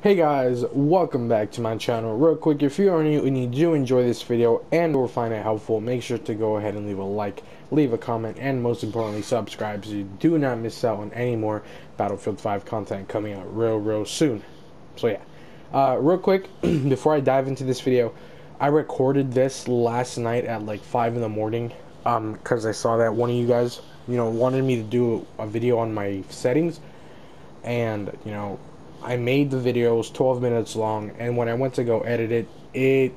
Hey guys, welcome back to my channel. Real quick, if you are new and you do enjoy this video and or find it helpful, make sure to go ahead and leave a like, leave a comment, and most importantly subscribe so you do not miss out on any more Battlefield 5 content coming out real soon. So yeah, real quick, before I dive into this video, I recorded this last night at like 5 in the morning because I saw that one of you guys, wanted me to do a video on my settings, and I made the video. It was 12 minutes long, and when I went to go edit it,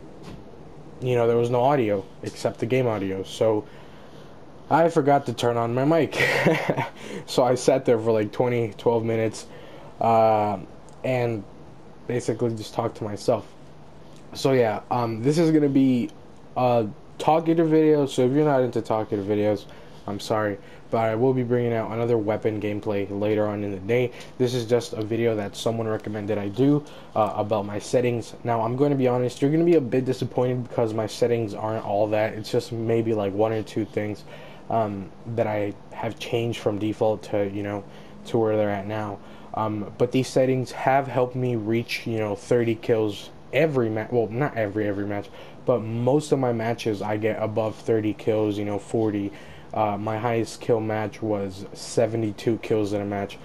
there was no audio except the game audio. So I forgot to turn on my mic. So I sat there for like 12 minutes, and basically just talked to myself. So yeah, this is gonna be a talkative video. So if you're not into talkative videos, I'm sorry, but I will be bringing out another weapon gameplay later on in the day. This is just a video that someone recommended I do about my settings. Now, I'm going to be honest, you're going to be a bit disappointed because my settings aren't all that. It's just maybe like one or two things that I have changed from default to, to where they're at now. But these settings have helped me reach, 30 kills every match. Well, not every match, but most of my matches I get above 30 kills, 40. My highest kill match was 72 kills in a match.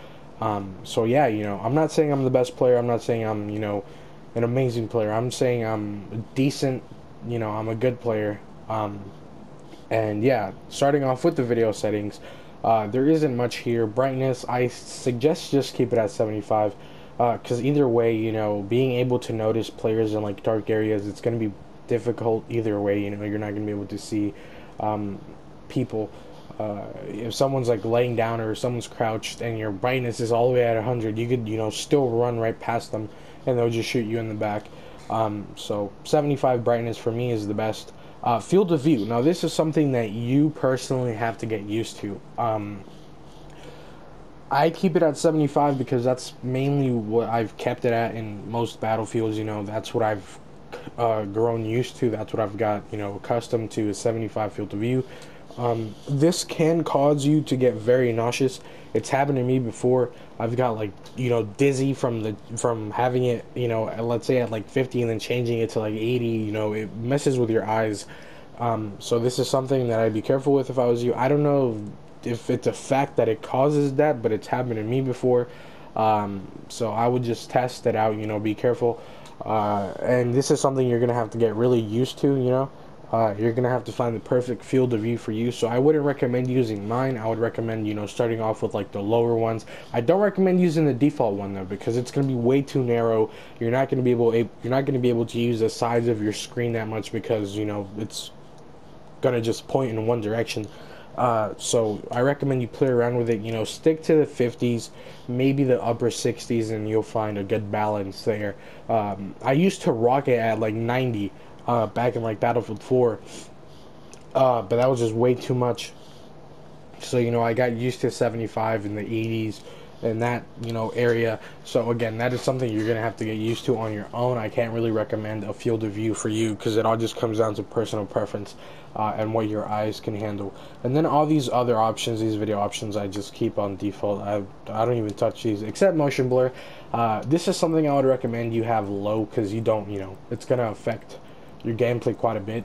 So yeah, I'm not saying I'm the best player. I'm not saying I'm, an amazing player. I'm saying I'm decent. I'm a good player. And yeah, starting off with the video settings, there isn't much here. Brightness, I suggest just keep it at 75. Because either way, being able to notice players in like dark areas, it's going to be difficult either way. You're not going to be able to see people. If someone's like laying down or someone's crouched and your brightness is all the way at 100, you could still run right past them and they'll just shoot you in the back. So 75 brightness for me is the best. Field of view, now this is something that you personally have to get used to. I keep it at 75 because that's mainly what I've kept it at in most battlefields. That's what I've grown used to. That's what I've got accustomed to, is 75 field of view. This can cause you to get very nauseous. It's happened to me before. I've got like dizzy from having it let's say at like 50 and then changing it to like 80. It messes with your eyes. So this is something that I'd be careful with if I was you. I don't know if it's a fact that it causes that, but it's happened to me before. So I would just test it out. Be careful. And this is something you're gonna have to get really used to. You're gonna have to find the perfect field of view for you. So I wouldn't recommend using mine. I would recommend starting off with like the lower ones. I don't recommend using the default one though, because it's gonna be way too narrow. You're not gonna be able to use the sides of your screen that much, because it's gonna just point in one direction. So I recommend you play around with it. Stick to the 50s, maybe the upper 60s, and you'll find a good balance there. I used to rock it at like 90 back in like Battlefield 4, but that was just way too much. So I got used to 75 in the 80s in that area. So again, that is something you're gonna have to get used to on your own. I can't really recommend a field of view for you, because it all just comes down to personal preference and what your eyes can handle. And then all these other options, these video options, I just keep on default. I don't even touch these except motion blur. This is something I would recommend you have low, because you don't it's gonna affect your gameplay quite a bit.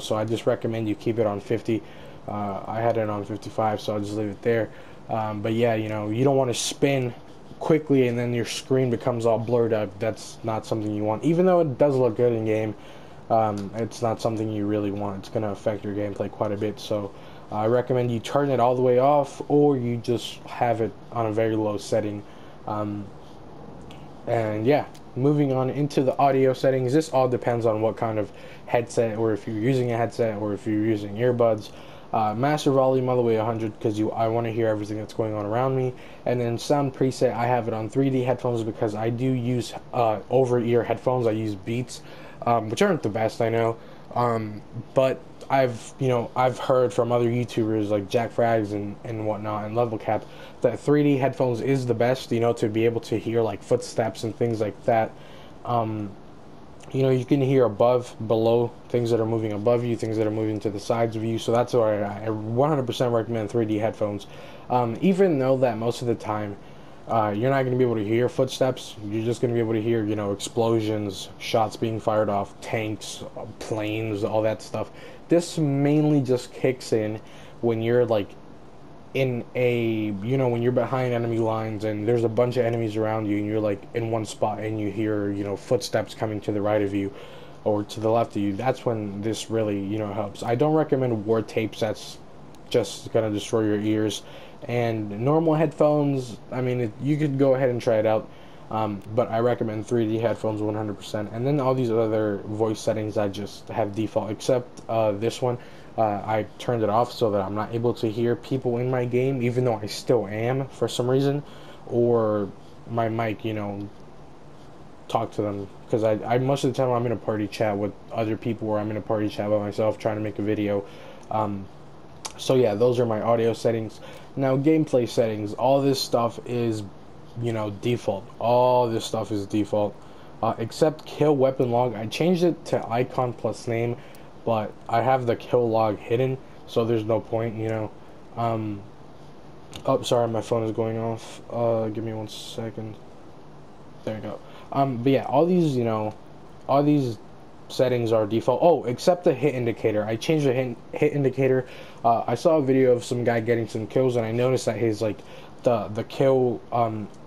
So I just recommend you keep it on 50. I had it on 55, so I'll just leave it there. But yeah, you don't want to spin quickly and then your screen becomes all blurred up. That's not something you want. Even though it does look good in game, it's not something you really want. It's going to affect your gameplay quite a bit. So I recommend you turn it all the way off, or you just have it on a very low setting. And yeah, moving on into the audio settings. This all depends on what kind of headset, or if you're using a headset, or if you're using earbuds. Master volume all the way 100, because I want to hear everything that's going on around me. And then sound preset, I have it on 3D headphones, because I do use over-ear headphones. I use Beats, which aren't the best, I know, but I've heard from other YouTubers like Jack Frags and whatnot, and Level Cap, that 3D headphones is the best, to be able to hear like footsteps and things like that. You can hear above, below, things that are moving above you, things that are moving to the sides of you. So that's why I 100% recommend 3D headphones. Even though that most of the time You're not going to be able to hear footsteps. You're just going to be able to hear, you know, explosions, shots being fired off, tanks, planes, all that stuff. This mainly just kicks in when you're like in a, you know, when you're behind enemy lines and there's a bunch of enemies around you and you're like in one spot and you hear, you know, footsteps coming to the right of you or to the left of you. That's when this really, you know, helps. I don't recommend war tapes. That's just gonna destroy your ears. And normal headphones, I mean, you could go ahead and try it out, but I recommend 3D headphones 100%. And then all these other voice settings I just have default, except this one. I turned it off so that I'm not able to hear people in my game, even though I still am for some reason, or my mic, you know, talk to them, because I most of the time I'm in a party chat with other people, or I'm in a party chat by myself trying to make a video. So yeah, those are my audio settings. Now gameplay settings, all this stuff is, you know, default. All this stuff is default, except kill weapon log. I changed it to icon plus name, but I have the kill log hidden, so there's no point, you know. Oh, sorry, my phone is going off. Give me 1 second. There you go. But yeah, all these, you know, all these settings are default. Oh, except the hit indicator. I changed the hit indicator. I saw a video of some guy getting some kills, and I noticed that his like the kill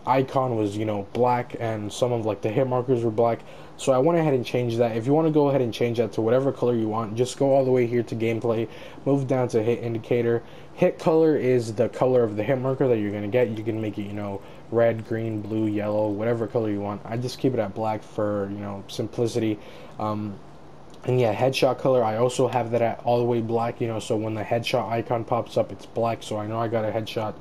icon was, you know, black, and some of like the hit markers were black. So I went ahead and changed that. If you want to go ahead and change that to whatever color you want, just go all the way here to gameplay, move down to hit indicator. Hit color is the color of the hit marker that you're gonna get. You can make it, you know, red, green, blue, yellow, whatever color you want. I just keep it at black for, you know, simplicity. And yeah, headshot color, I also have that at all the way black, you know, so when the headshot icon pops up, it's black, so I know I got a headshot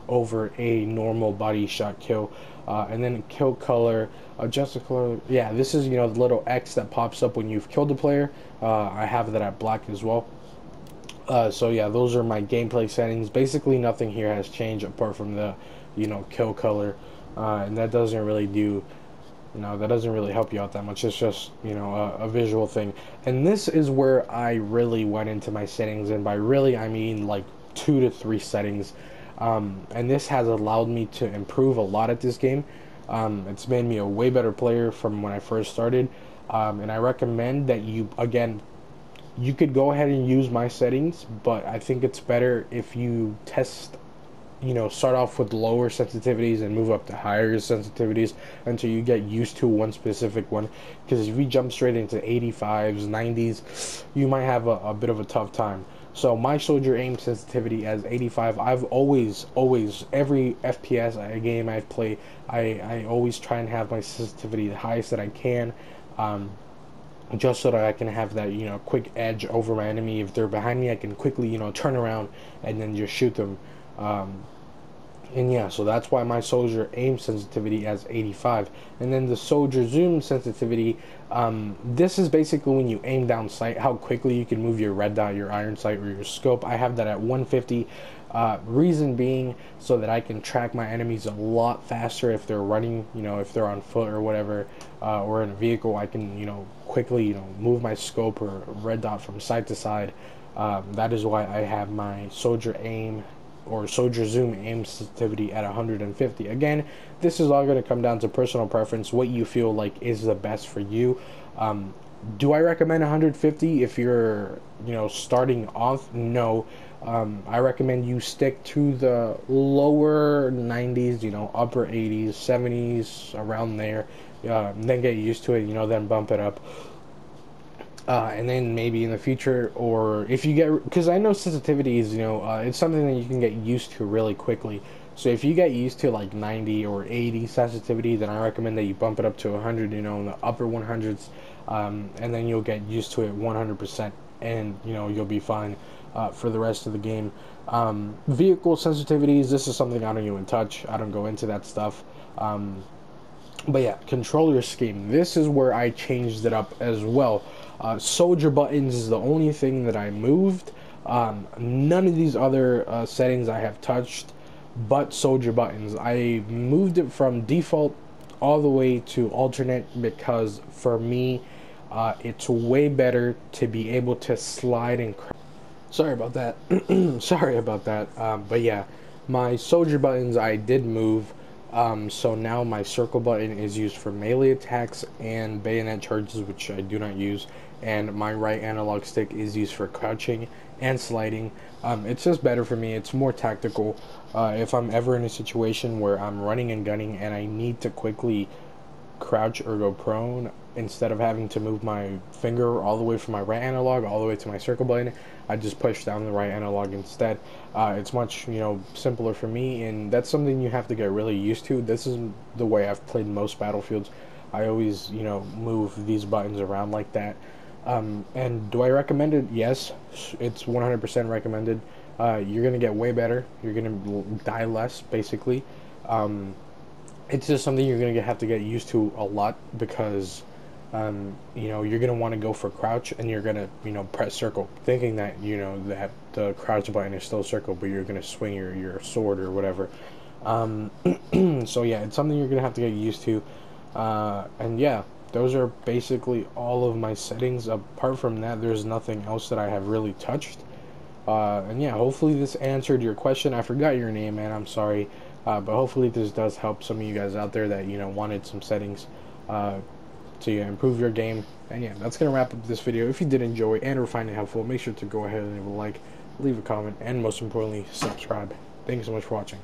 over a normal body shot kill. And then kill color, adjust the color. Yeah, this is, you know, the little X that pops up when you've killed the player. I have that at black as well. So yeah, those are my gameplay settings. Basically nothing here has changed apart from the, you know, kill color. And that doesn't really do, you know, that doesn't really help you out that much. It's just, you know, a visual thing. And this is where I really went into my settings, and by really I mean like 2 to 3 settings. And this has allowed me to improve a lot at this game. It's made me a way better player from when I first started. And I recommend that you, again, you could go ahead and use my settings, but I think it's better if you test, you know, start off with lower sensitivities and move up to higher sensitivities until you get used to one specific one. Because if you jump straight into 85s, 90s, you might have a bit of a tough time. So my soldier aim sensitivity as 85. I've always, every FPS game I've played, I always try and have my sensitivity the highest that I can, just so that I can have that, you know, quick edge over my enemy. If they're behind me, I can quickly, you know, turn around and then just shoot them. And yeah, so that's why my soldier aim sensitivity as 85. And then the soldier zoom sensitivity, this is basically when you aim down sight, how quickly you can move your red dot, your iron sight, or your scope. I have that at 150. Reason being so that I can track my enemies a lot faster if they're running, you know, if they're on foot or whatever, or in a vehicle. I can, you know, quickly, you know, move my scope or red dot from side to side. That is why I have my soldier aim or soldier zoom aim sensitivity at 150. Again, this is all going to come down to personal preference, what you feel like is the best for you. Do I recommend 150 if you're, you know, starting off? No. I recommend you stick to the lower 90s, you know, upper 80s, 70s, around there. Then get used to it, you know, then bump it up. And then maybe in the future, or if you get, because I know sensitivities, you know, it's something that you can get used to really quickly. So if you get used to like 90 or 80 sensitivity, then I recommend that you bump it up to 100, you know, in the upper 100s, and then you'll get used to it 100%, and, you know, you'll be fine for the rest of the game. Vehicle sensitivities, this is something I don't even touch. I don't go into that stuff. But yeah, controller scheme, this is where I changed it up as well. Soldier buttons is the only thing that I moved. None of these other settings I have touched, but soldier buttons. I moved it from default all the way to alternate because for me, it's way better to be able to slide and sorry about that. Sorry about that. But yeah, my soldier buttons I did move. So now my circle button is used for melee attacks and bayonet charges, which I do not use, and my right analog stick is used for crouching and sliding. It's just better for me. It's more tactical. If I'm ever in a situation where I'm running and gunning and I need to quickly crouch or go prone, instead of having to move my finger all the way from my right analog all the way to my circle button, I just push down the right analog instead. It's much, simpler for me, and that's something you have to get really used to. This is the way I've played most Battlefields. I always, move these buttons around like that. And do I recommend it? Yes, it's 100% recommended. You're gonna get way better. You're gonna die less, basically. It's just something you're gonna have to get used to a lot, because you're gonna want to go for crouch, and you're gonna press circle, thinking that that the crouch button is still circle, but you're gonna swing your sword or whatever. So yeah, it's something you're gonna have to get used to. And yeah, those are basically all of my settings. Apart from that, there's nothing else that I have really touched. And yeah, hopefully this answered your question. I forgot your name, man. I'm sorry. But hopefully this does help some of you guys out there that wanted some settings to improve your game. And yeah, that's gonna wrap up this video. If you did enjoy and or find it helpful, make sure to go ahead and leave a like, leave a comment, and most importantly, subscribe. Thank you so much for watching.